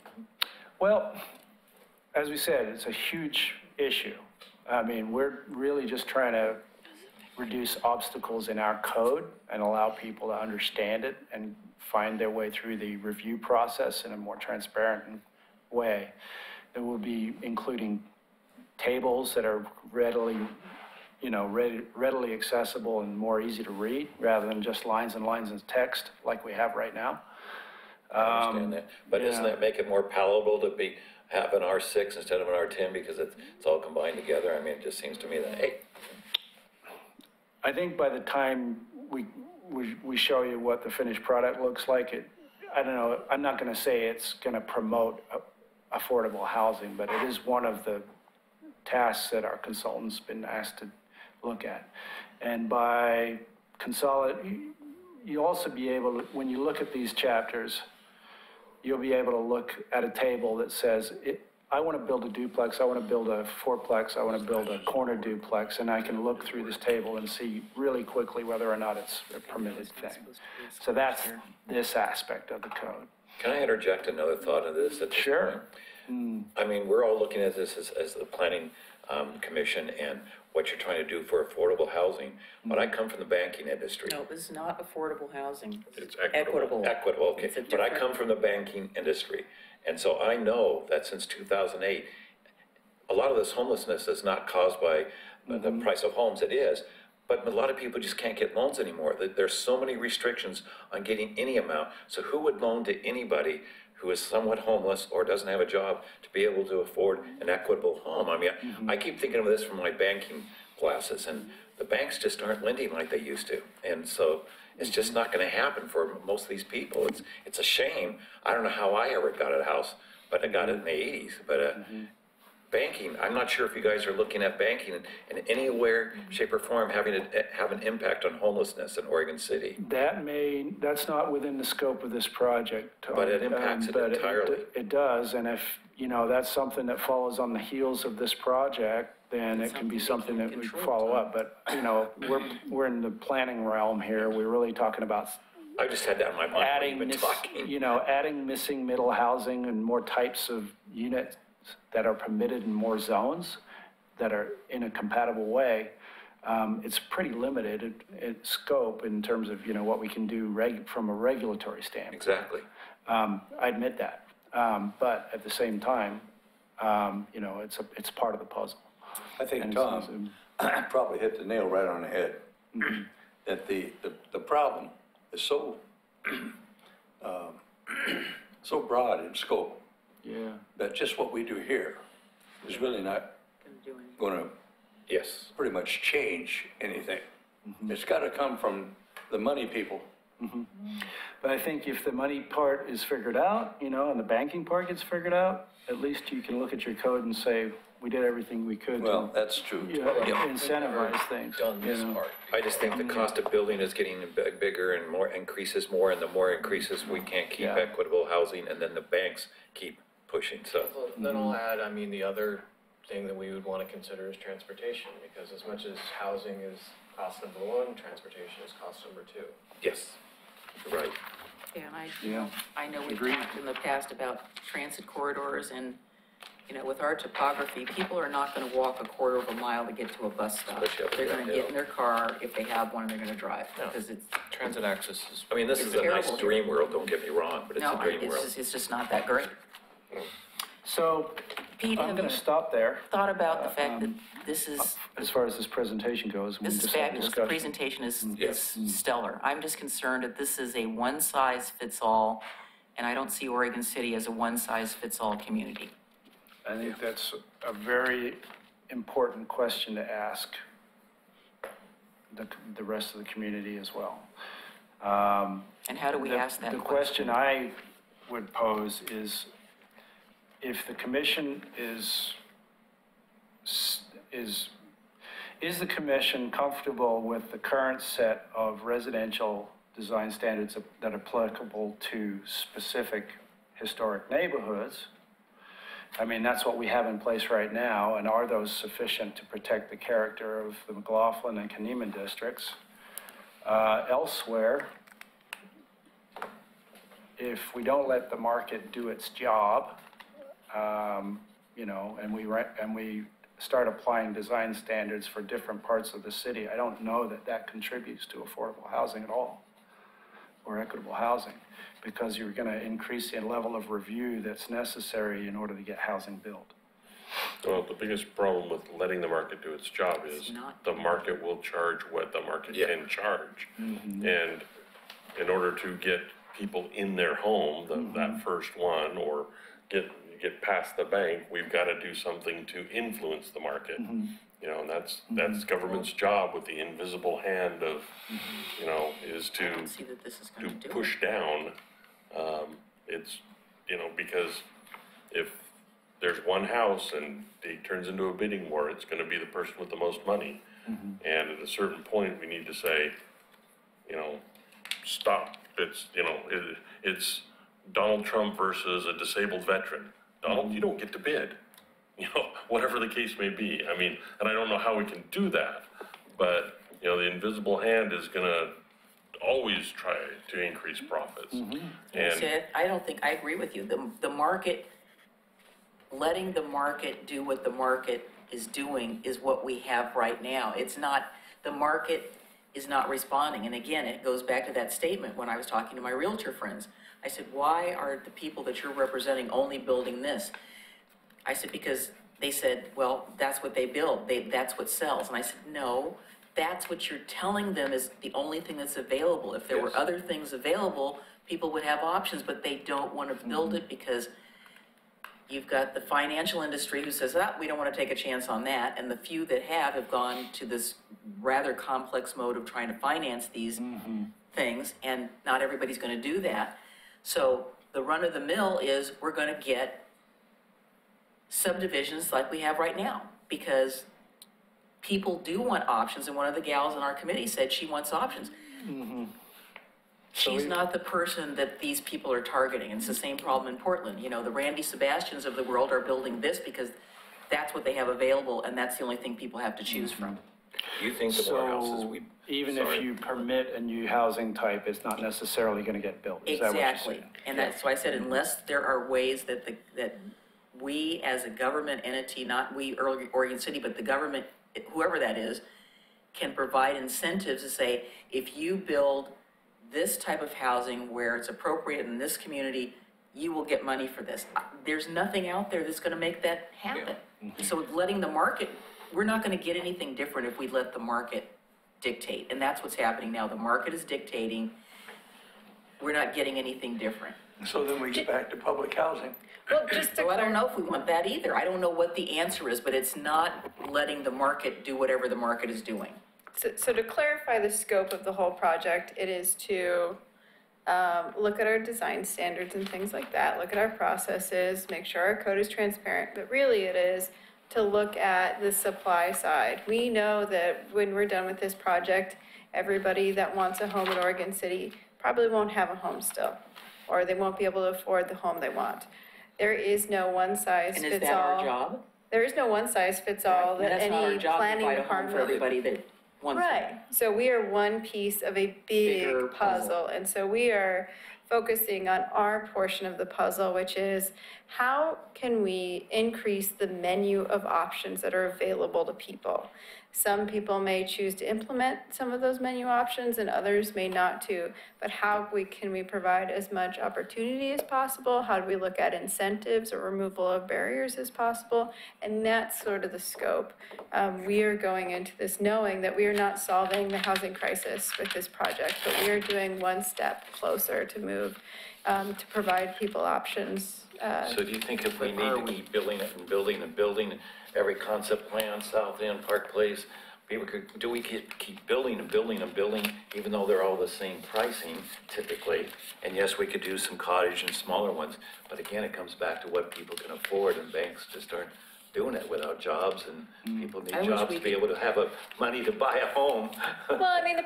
Well, as we said, it's a huge issue. I mean, we're really just trying to reduce obstacles in our code and allow people to understand it and find their way through the review process in a more transparent way. It will be including tables that are readily accessible and more easy to read, rather than just lines and lines of text like we have right now. I understand that, but doesn't that make it more palatable to have an R6 instead of an R10 because it's all combined together? I mean, it just seems to me that, hey. I think by the time we show you what the finished product looks like, I don't know, I'm not going to say it's going to promote affordable housing, but it is one of the tasks that our consultant's been asked to look at. And by you'll also be able to, when you look at these chapters, you'll be able to look at a table that says, I want to build a duplex, I want to build a fourplex, I want to build a corner duplex, and I can look through this table and see really quickly whether or not it's a permitted thing. So that's this aspect of the code. Can I interject another thought into this at this Sure. point? I mean, we're all looking at this as the planning commission and what you're trying to do for affordable housing, but I come from the banking industry. No, this is not affordable housing. It's equitable. Equitable, okay, It's a but I different- come from the banking industry, and so I know that since 2008, a lot of this homelessness is not caused by the price of homes, it is, but a lot of people just can't get loans anymore. There's so many restrictions on getting any amount, so who would loan to anybody who is somewhat homeless or doesn't have a job to be able to afford an equitable home? I mean, I keep thinking of this from my banking classes, and the banks just aren't lending like they used to. And so it's just not going to happen for most of these people. It's a shame. I don't know how I ever got a house, but I got it in the 80s. But banking, I'm not sure if you guys are looking at banking in any way, shape, or form having have an impact on homelessness in Oregon City. That's not within the scope of this project, Tom. But it impacts it but entirely. It does, and if, that's something that follows on the heels of this project, then It's it can be something something we that can we control, follow up. But, we're in the planning realm here. We're really talking about I just had that in my mind while you've been talking. adding missing middle housing and more types of units that are permitted in more zones that are in a compatible way. It's pretty limited in scope in terms of, what we can do from a regulatory standpoint. Exactly. I admit that. But at the same time, it's part of the puzzle. I think And Tom probably hit the nail right on the head. That the problem is so, so broad in scope Yeah. that just what we do here is really not going to Yes. pretty much change anything. It's got to come from the money people. But I think if the money part is figured out, and the banking part gets figured out, at least you can look at your code and say, we did everything we could Well, to that's true. incentivize things. Done this part. I just think the cost of building is getting bigger and more increases more, and the more increases, we can't keep Yeah. equitable housing, and then the banks keep pushing, so. Well, then I'll add, the other thing that we would want to consider is transportation, because as much as housing is cost number one, transportation is cost number two. Yes, right. Yeah, and Yeah. I know we've Agreed. talked in the past about transit corridors and, with our topography, people are not gonna walk a quarter of a mile to get to a bus stop. Especially up They're that gonna hill. get in their car, if they have one, they're gonna drive, No. because it's, Transit access is. I mean, this It's is a nice terrible. dream world, don't get me wrong, but it's no, a dream world. it's just not that great. So Pete, I'm have going you to stop there thought about the fact that this is, as far as this presentation goes. this is fabulous, the presentation is Yes. stellar. I'm just concerned that this is a one-size-fits-all, and I don't see Oregon City as a one-size-fits-all community. I think that's a very important question to ask the rest of the community as well. And how do we ask that The question? question I would pose is, if the commission is the commission comfortable with the current set of residential design standards that are applicable to specific historic neighborhoods? I mean, that's what we have in place right now, and are those sufficient to protect the character of the McLaughlin and Kaneeman districts? Elsewhere, if we don't let the market do its job, you know, and we start applying design standards for different parts of the city, I don't know that that contributes to affordable housing at all, or equitable housing, because you're going to increase the level of review that's necessary in order to get housing built. Well, the biggest problem with letting the market do its job is not. the market will charge what the market Yeah. can charge. And in order to get people in their home, that first one, or get past the bank, we've got to do something to influence the market. You know, and that's government's job with the invisible hand of, you know, is I to don't see that this is going to do it. push down. It's, you know, because if there's one house and it turns into a bidding war, it's gonna be the person with the most money. And at a certain point, we need to say, you know, stop. It's, you know, it's Donald Trump versus a disabled veteran. Donald, you don't get to bid, you know, whatever the case may be. I mean, and I don't know how we can do that, but, you know, the invisible hand is gonna always try to increase profits. And See, I don't think, I agree with you. The market, letting the market do what the market is doing is what we have right now. It's not, the market is not responding. And again, it goes back to that statement when I was talking to my realtor friends. I said, why are the people that you're representing only building this? I said, because they said, well, that's what they build. That's what sells. And I said, no, that's what you're telling them is the only thing that's available. If there were other things available, people would have options, but they don't want to build it because you've got the financial industry who says, we don't want to take a chance on that. And the few that have gone to this rather complex mode of trying to finance these things, and not everybody's going to do that. So the run of the mill is we're going to get subdivisions like we have right now, because people do want options, and one of the gals in our committee said she wants options. She's not the person that these people are targeting. It's the same problem in Portland. You know, the Randy Sebastians of the world are building this because that's what they have available, and that's the only thing people have to choose from. Do you think the more houses we... Even if you permit a new housing type, it's not necessarily going to get built. Is that what you're Exactly. saying? And that's why I said, unless there are ways that that we as a government entity, not we, Oregon City, but the government, whoever that is, can provide incentives to say, if you build this type of housing where it's appropriate in this community, you will get money for this. There's nothing out there that's going to make that happen. So letting the market, we're not going to get anything different if we let the market dictate. And that's what's happening now. The market is dictating. We're not getting anything different. So then we get back to public housing. Well, just to So I don't know if we want that either. I don't know what the answer is, but it's not letting the market do whatever the market is doing. So to clarify the scope of the whole project, it is to look at our design standards and things like that, look at our processes, make sure our code is transparent, but really it is to look at the supply side. We know that when we're done with this project, everybody that wants a home in Oregon City probably won't have a home still, or they won't be able to afford the home they want. There is no one size And fits all. is that our job? There is no one size fits all that That's not our any job to planning find a home for department. everybody that wants it. Right, so we are one piece of a Bigger big puzzle. puzzle, and so we are focusing on our portion of the puzzle, which is how can we increase the menu of options that are available to people? Some people may choose to implement some of those menu options and others may not to, but how can we provide as much opportunity as possible? How do we look at incentives or removal of barriers as possible? And that's sort of the scope. We are going into this knowing that we are not solving the housing crisis with this project, but we are doing one step closer to move, to provide people options. So do you think if we need to keep building it and building and building every concept plan, South End, Park Place, do we keep building and building and building, even though they're all the same pricing typically? And yes, we could do some cottage and smaller ones, but again, it comes back to what people can afford, and banks just aren't doing it without jobs, and people need I wish jobs we to be could- able to have money to buy a home. Well, I mean, the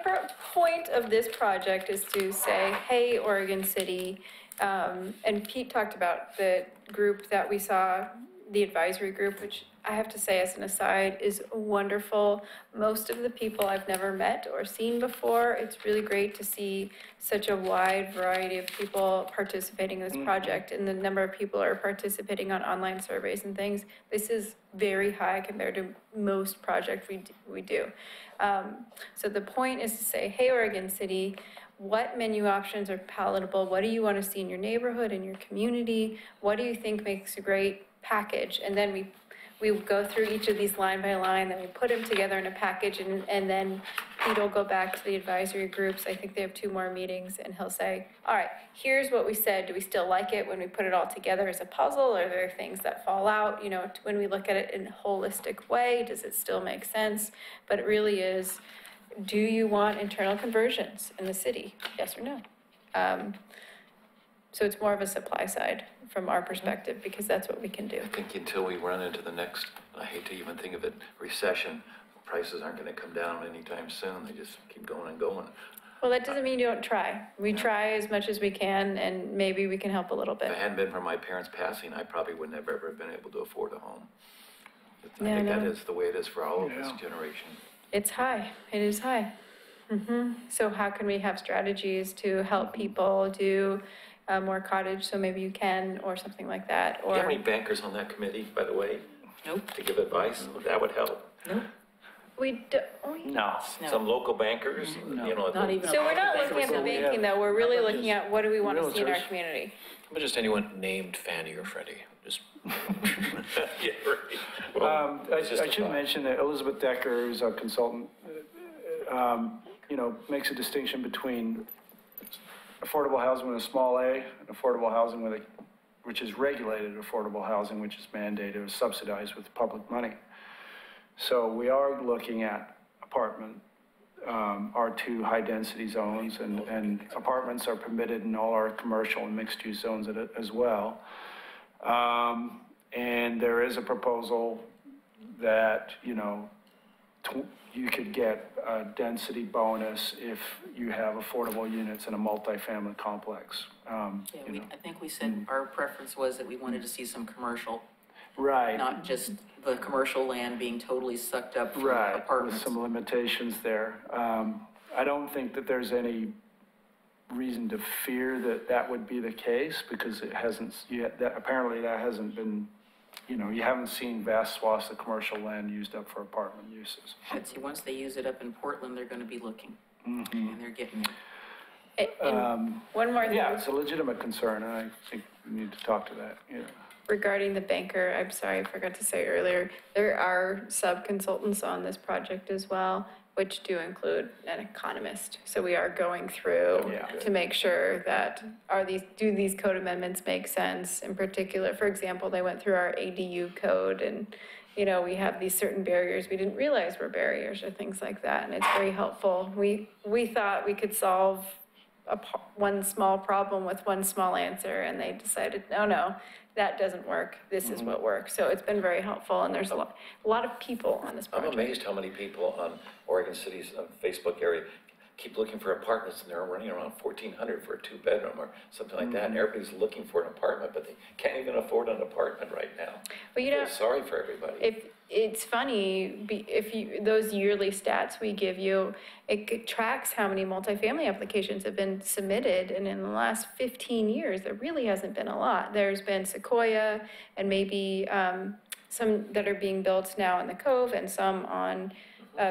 point of this project is to say, hey, Oregon City, and Pete talked about the group that we saw the advisory group, which I have to say as an aside is wonderful. Most of the people I've never met or seen before. It's really great to see such a wide variety of people participating in this project, and the number of people are participating on online surveys and things. This is very high compared to most projects we do. So the point is to say, hey, Oregon City, what menu options are palatable? What do you want to see in your neighborhood, in your community? What do you think makes a great package? And then we go through each of these line by line, then we put them together in a package, and then Pete will go back to the advisory groups. I think they have 2 more meetings, and he'll say, all right, here's what we said. Do we still like it when we put it all together as a puzzle? Are there things that fall out? You know, when we look at it in a holistic way, does it still make sense? But it really is, do you want internal conversions in the city? Yes or no? So it's more of a supply side from our perspective, because that's what we can do. I think until we run into the next, I hate to even think of it, recession, prices aren't going to come down anytime soon. They just keep going and going. Well, that doesn't mean you don't try. We try as much as we can, and maybe we can help a little If it bit. hadn't been for my parents passing, I probably wouldn't have ever been able to afford a home. I Yeah, I think that know. is the way it is for all of this generation. It's high. It is high. So how can we have strategies to help people do more cottage, so maybe you can, or something like that, Do you have or any bankers on that committee, by the way, Nope, to give advice? That would help. nope, we do, No. no. Some local bankers, you know. Not even. so we're not looking at the banking though, we're really looking at what do we want to see in our Realtors. community. But just anyone named Fannie or Freddie, just. Yeah, right. Well, it's just I a should thought. mention that Elizabeth Decker, who's a consultant, makes a distinction between affordable housing with a small a, and affordable housing with which is regulated affordable housing, which is mandated or subsidized with public money. So we are looking at apartment, R2 high-density zones, and apartments are permitted in all our commercial and mixed-use zones as well. And there is a proposal that, you could get a density bonus if you have affordable units in a multifamily complex. Yeah, I think we said our preference was that we wanted to see some commercial, Right, not just the commercial land being totally sucked up for right, with apartments. some limitations there. I don't think that there's any reason to fear that that would be the case, because it hasn't, apparently that hasn't been, you haven't seen vast swaths of commercial land used up for apartment uses. But see, once they use it up in Portland, they're gonna be looking, and they're getting it. And one more thing. Yeah, it's a legitimate concern, and I think we need to talk to that, Regarding the banker, I'm sorry, I forgot to say earlier, there are sub-consultants on this project as well, which do include an economist. So we are going through Yeah. to make sure that do these code amendments make sense? In particular, for example, they went through our ADU code, and, we have these certain barriers we didn't realize were barriers or things like that, and it's very helpful. We thought we could solve one small problem with one small answer, and they decided, no, that doesn't work. This is what works. So it's been very helpful, and there's a lot of people on this I'm project. amazed how many people on Oregon City's Facebook area keep looking for apartments, and they're running around 1,400 for a 2-bedroom or something like that, and everybody's looking for an apartment, but they can't even afford an apartment right now. But I feel sorry for everybody. It's funny, those yearly stats we give you, it tracks how many multifamily applications have been submitted, and in the last 15 years, there really hasn't been a lot. There's been Sequoia, and maybe some that are being built now in the Cove, and some on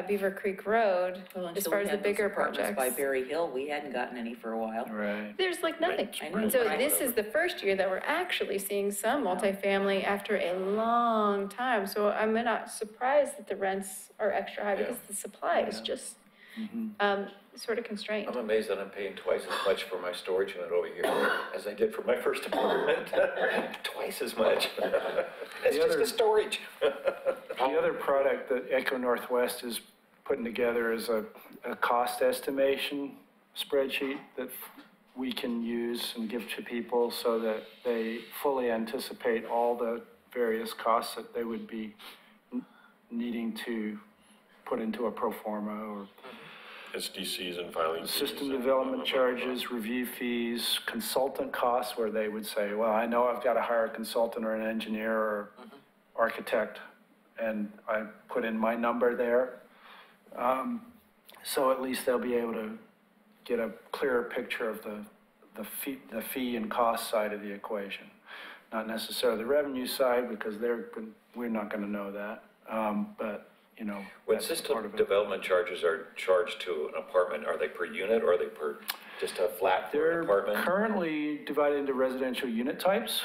Beaver Creek Road, Well, as until far we as the had those bigger apartments projects. by Berry Hill, we hadn't gotten any for a while. Right. There's like nothing. I know, So but this is the first year that we're actually seeing some multifamily after a long time. So I'm not surprised that the rents are extra high, because the supply is just sort of constrained. I'm amazed that I'm paying twice as much for my storage unit over here as I did for my first apartment. Twice as much. It's The just other- the storage. The other product that Echo Northwest is putting together is a cost estimation spreadsheet that we can use and give to people so that they fully anticipate all the various costs that they would be needing to put into a pro forma, or SDCs and filing fees. system development charges, review fees, consultant costs, where they would say, well, I know I've got to hire a consultant or an engineer or architect, and I put in my number there. So at least they'll be able to get a clearer picture of the fee and cost side of the equation. Not necessarily the revenue side, because we're not gonna know that, but, you know. When that's part system of it. development charges are charged to an apartment, are they per unit or are they per, just a flat for They're an apartment? currently divided into residential unit types,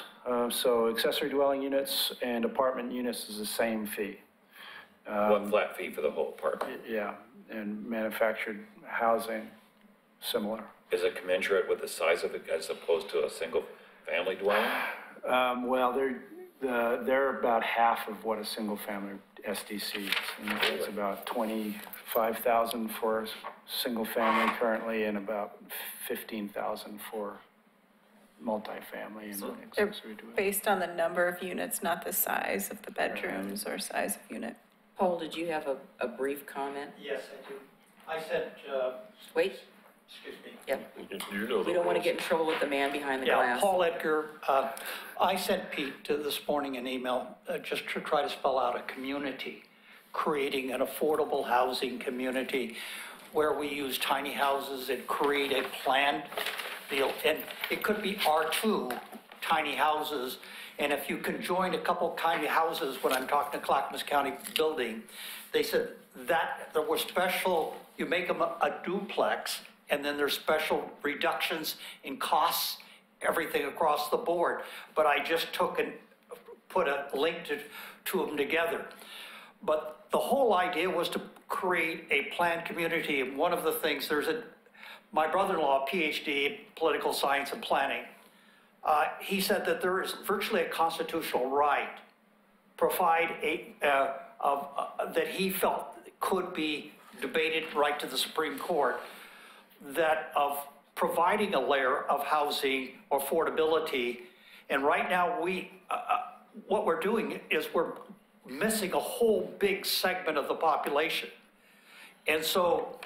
so accessory dwelling units and apartment units is the same fee. One flat fee for the whole apartment? Yeah, and manufactured housing, similar. Is it commensurate with the size of it as opposed to a single family dwelling? Well, they're about half of what a single-family SDC is. And it's about 25,000 for a single family currently, and about 15,000 for multifamily and They're accessory dwelling. based on the number of units, not the size of the bedrooms or size of unit. Paul, did you have a brief comment? Yes, I do. I sent, Wait, excuse me. yep, You know the we don't want to rules. get in trouble with the man behind the Yeah, glass. Paul Edgar. I sent Pete this morning an email just to try to spell out a community, creating an affordable housing community where we use tiny houses and create a planned deal. And it could be R2 tiny houses. And if you conjoin a couple tiny houses, when I'm talking to Clackamas County Building, they said that there were special, you make them a duplex, and then there's special reductions in costs, everything across the board. But I just took and put a link to them together. But the whole idea was to create a planned community. And one of the things, my brother-in-law, PhD in political science and planning, he said that there is virtually a constitutional right, that he felt could be debated right to the Supreme Court, that of providing a layer of housing affordability. And right now what we're doing is we're missing a whole big segment of the population. And so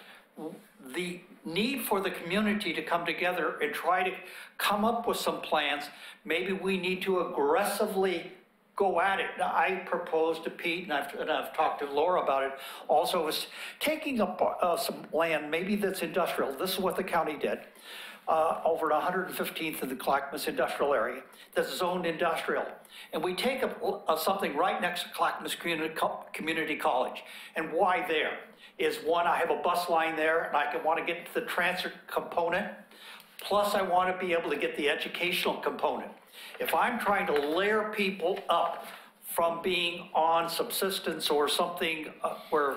the need for the community to come together and try to come up with some plans, maybe we need to aggressively go at it. Now, I proposed to Pete, and I've talked to Laura about it, also is taking up some land, maybe that's industrial. This is what the county did, over at 115th in the Clackamas industrial area, that's zoned industrial. And we take up something right next to Clackamas Community College. And why there? Is one, I have a bus line there, and I want to get to the transit component, plus I want to be able to get the educational component. If I'm trying to layer people up from being on subsistence or something where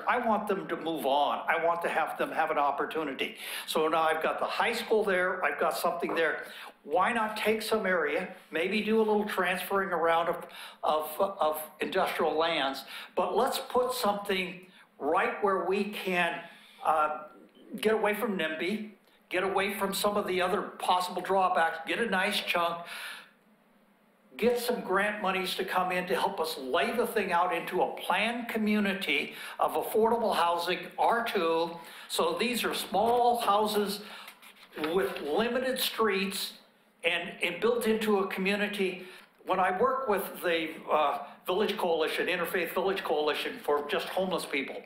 I want them to move on. I want to have them have an opportunity. So now I've got the high school there, I've got something there. Why not take some area, maybe do a little transferring around of industrial lands, but let's put something right where we can get away from NIMBY, get away from some of the other possible drawbacks, get a nice chunk, get some grant monies to come in to help us lay the thing out into a planned community of affordable housing, R2. So these are small houses with limited streets and built into a community. When I work with the Village Coalition, Interfaith Village Coalition for just homeless people,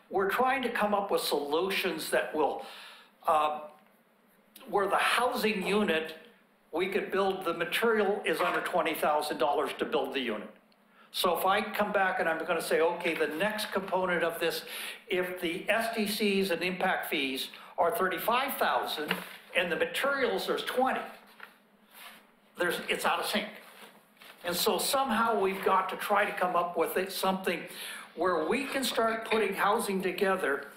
we're trying to come up with solutions that will, where the housing unit, we could build, the material is under $20,000 to build the unit. So if I come back and I'm going to say, okay, the next component of this, if the SDCs and impact fees are $35,000 and the materials there's 20, it's out of sync. And so somehow we've got to try to come up with something where we can start putting housing together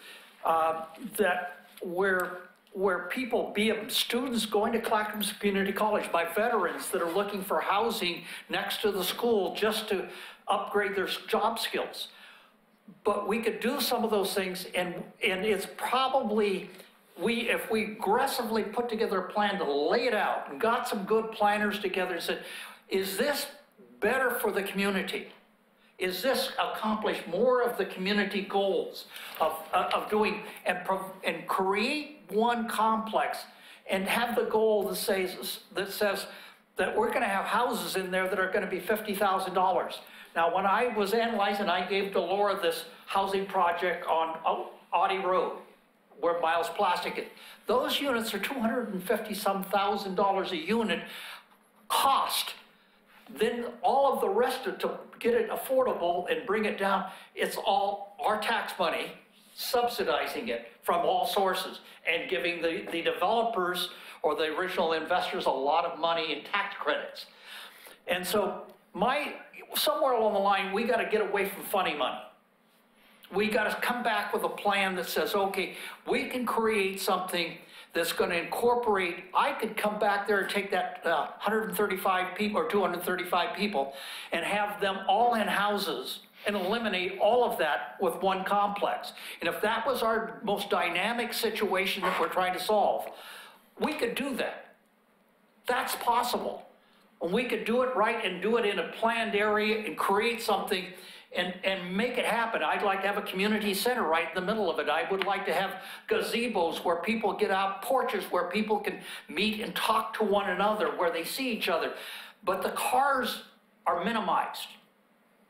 where people, be it students going to Clackamas Community College, my veterans that are looking for housing next to the school just to upgrade their job skills. But we could do some of those things, and it's probably, if we aggressively put together a plan to lay it out and got some good planners together and said, is this better for the community? Is this accomplish more of the community goals of doing and create one complex and have the goal that says that we're going to have houses in there that are going to be $50,000. Now, when I was analyzing, I gave Delora this housing project on Audie Road, where Miles Plastic is. Those units are $250-some thousand a unit cost. Then all of the rest to get it affordable and bring it down, it's all our tax money subsidizing it from all sources and giving the developers or the original investors a lot of money in tax credits. And so somewhere along the line, we got to get away from funny money. We got to come back with a plan that says, okay, we can create something that's going to incorporate. I could come back there and take that 135 people or 235 people and have them all in houses and eliminate all of that with one complex. And if that was our most dynamic situation that we're trying to solve, we could do that. That's possible. And we could do it right and do it in a planned area and create something and make it happen. I'd like to have a community center right in the middle of it. I would like to have gazebos where people get out, porches where people can meet and talk to one another, where they see each other. But the cars are minimized.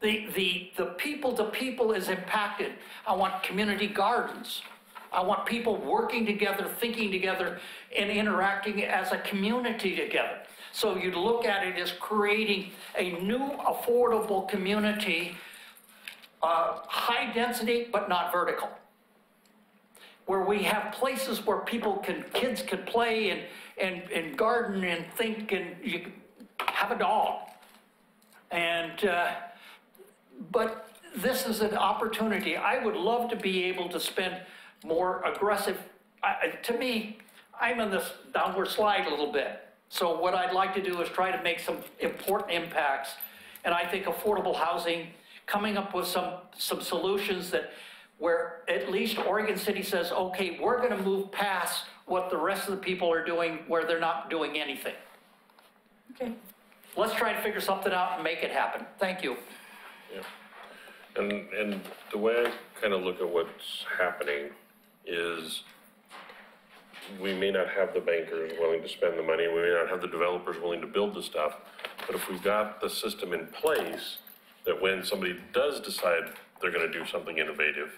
The people to people is impacted. I want community gardens. I want people working together, thinking together, and interacting as a community together. So you'd look at it as creating a new affordable community, high density, but not vertical, where we have places where kids can play and garden and think, and you can have a dog. And, but this is an opportunity. I would love to be able to spend more aggressive. To me, I'm in this downward slide a little bit. So what I'd like to do is try to make some important impacts. And I think affordable housing, coming up with some solutions that where at least Oregon City says, okay, we're going to move past what the rest of the people are doing where they're not doing anything. Okay. Let's try to figure something out and make it happen. Thank you. Yeah. And the way I kind of look at what's happening is we may not have the bankers willing to spend the money, we may not have the developers willing to build the stuff, but if we've got the system in place that when somebody does decide they're going to do something innovative,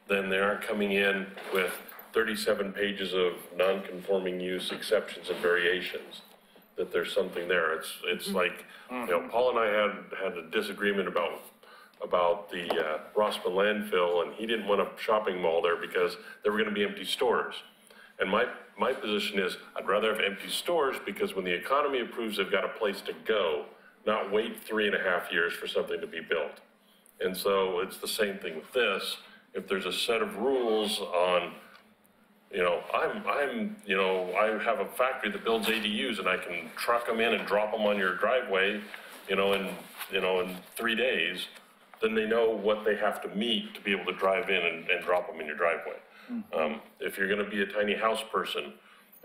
then they aren't coming in with 37 pages of non-conforming use exceptions and variations, that there's something there. It's like, you know, Paul and I had a disagreement about the Rossman landfill, and he didn't want a shopping mall there because there were going to be empty stores. And my position is I'd rather have empty stores because when the economy approves, they've got a place to go, not wait 3.5 years for something to be built. And so it's the same thing with this. If there's a set of rules on, you know, I have a factory that builds ADUs and I can truck them in and drop them on your driveway, in 3 days, then they know what they have to meet to be able to drive in and drop them in your driveway. If you're going to be a tiny house person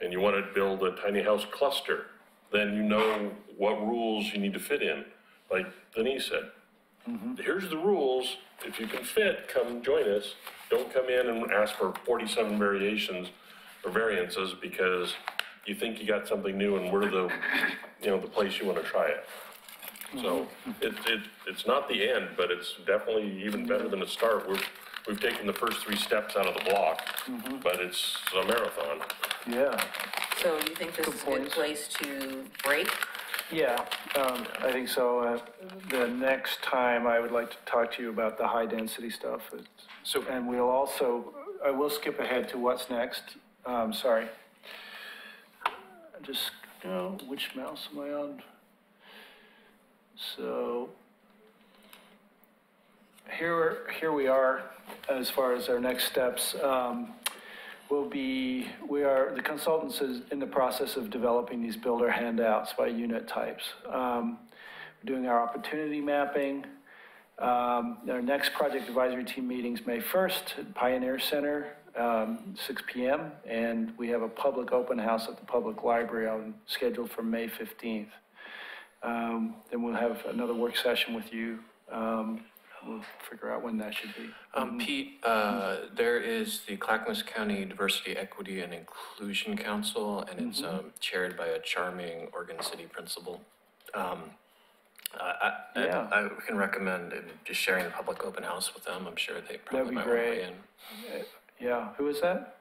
and you want to build a tiny house cluster, then you know what rules you need to fit in. Like Denise said, here's the rules. If you can fit, come join us. Don't come in and ask for 47 variations or variances because you think you got something new and we're the place you want to try it. So it's not the end, but it's definitely even better than a start. We've taken the first 3 steps out of the block, but it's a marathon. Yeah. So you think this is a good place to break? Yeah, I think so. The next time I would like to talk to you about the high density stuff. And I will skip ahead to what's next. Sorry. Which mouse am I on? So here we are as far as our next steps. The consultants is in the process of developing these builder handouts by unit types. We're doing our opportunity mapping. Our next project advisory team meeting's May 1st at Pioneer Center, 6 p.m. And we have a public open house at the public library scheduled for May 15th. Then we'll have another work session with you. We'll figure out when that should be. Pete, there is the Clackamas County Diversity, Equity, and Inclusion Council, and it's chaired by a charming Oregon City principal. Yeah. I can recommend just sharing the public open house with them. I'm sure they probably be might want to great. weigh in. Yeah, who is that?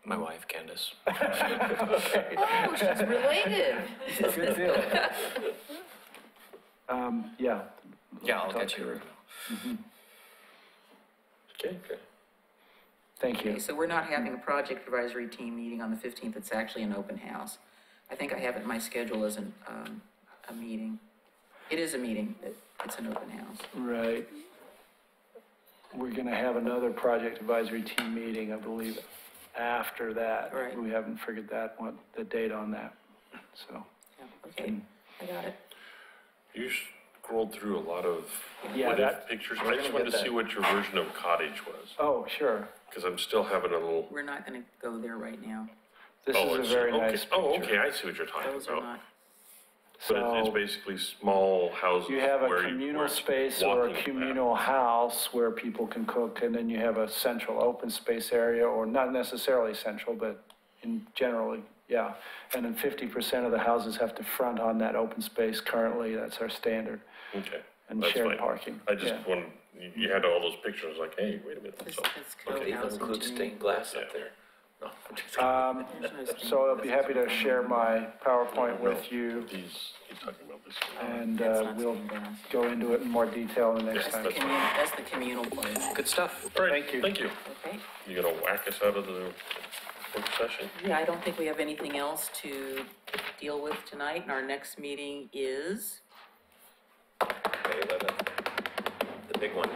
My wife, Candace. Oh, she's related. Good deal. Yeah. Yeah, I'll Talk get to you. her. Okay, good. Thank you. Okay, so we're not having a project advisory team meeting on the 15th. It's actually an open house. I think I have it in my schedule as a meeting. It is a meeting. It's an open house. Right. We're going to have another project advisory team meeting, I believe, after that. Right. We haven't figured the date on that, so. Yeah, okay, I got it. You scrolled through a lot of Yeah, what that- if pictures. we're I just gonna wanted to get see that. what your version of cottage was, Oh, sure. because I'm still having a little. We're not going to go there right now. This Oh, is a it's- very okay. nice picture. Oh, okay, I see what you're talking Those are about. not, But it's So basically small houses. you have a where communal where space or a walking path. communal house where people can cook, and then you have a central open space area, or not necessarily central, but in generally, yeah. And then 50% of the houses have to front on that open space currently, that's our standard, Okay, and that's shared fine. parking. I just Yeah. wanted, you had all those pictures, like, hey, wait a minute. this, So, this code okay, housing Include to me. stained glass Yeah. up there. No, I'm just So I'll be happy to share my PowerPoint with you, he's talking about this. and That's not we'll stained glass. go into it in more detail the next That's the time. that's the communal part. Good stuff. All right, Thank you. thank you. Okay. You gonna whack us out of the work session? Yeah, I don't think we have anything else to deal with tonight, and our next meeting is, May 11th, the big one.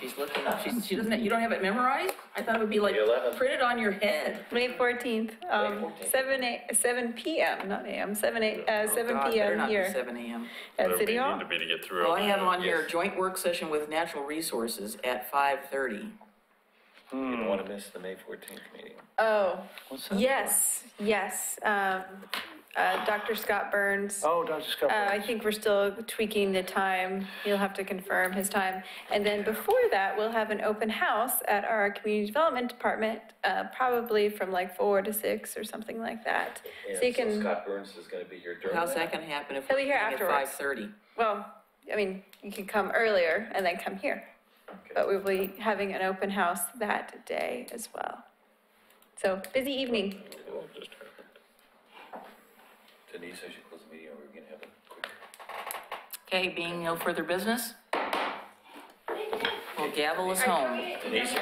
she's looking up, she doesn't, you don't have it memorized? I thought it would be like May 11th. printed on your head. May 14th, 14th. 7 p.m., not a.m., 7 Oh, God, better p.m. not be here 7 a.m. at Whatever City you Hall. need to be to get through. Well, I have on here, Yes. joint work session with natural resources at 5:30. You don't want to miss the May 14th meeting. Oh, What's that? yes. Dr. Scott Burns. Oh, Dr. Scott. I think we're still tweaking the time. He'll have to confirm his time. And then before that, we'll have an open house at our community development department, probably from like 4 to 6 or something like that. So you can, Scott Burns is going to be here during How's that gonna happen if He'll we're be here meeting at afterwards. 5:30? well, I mean, you can come earlier and then come here. But we'll be having an open house that day as well. So busy evening. Well, just happened. Denise, I should close the meeting, or we're going to have a quick. Okay, being no further business, we'll gavel us home. Denise,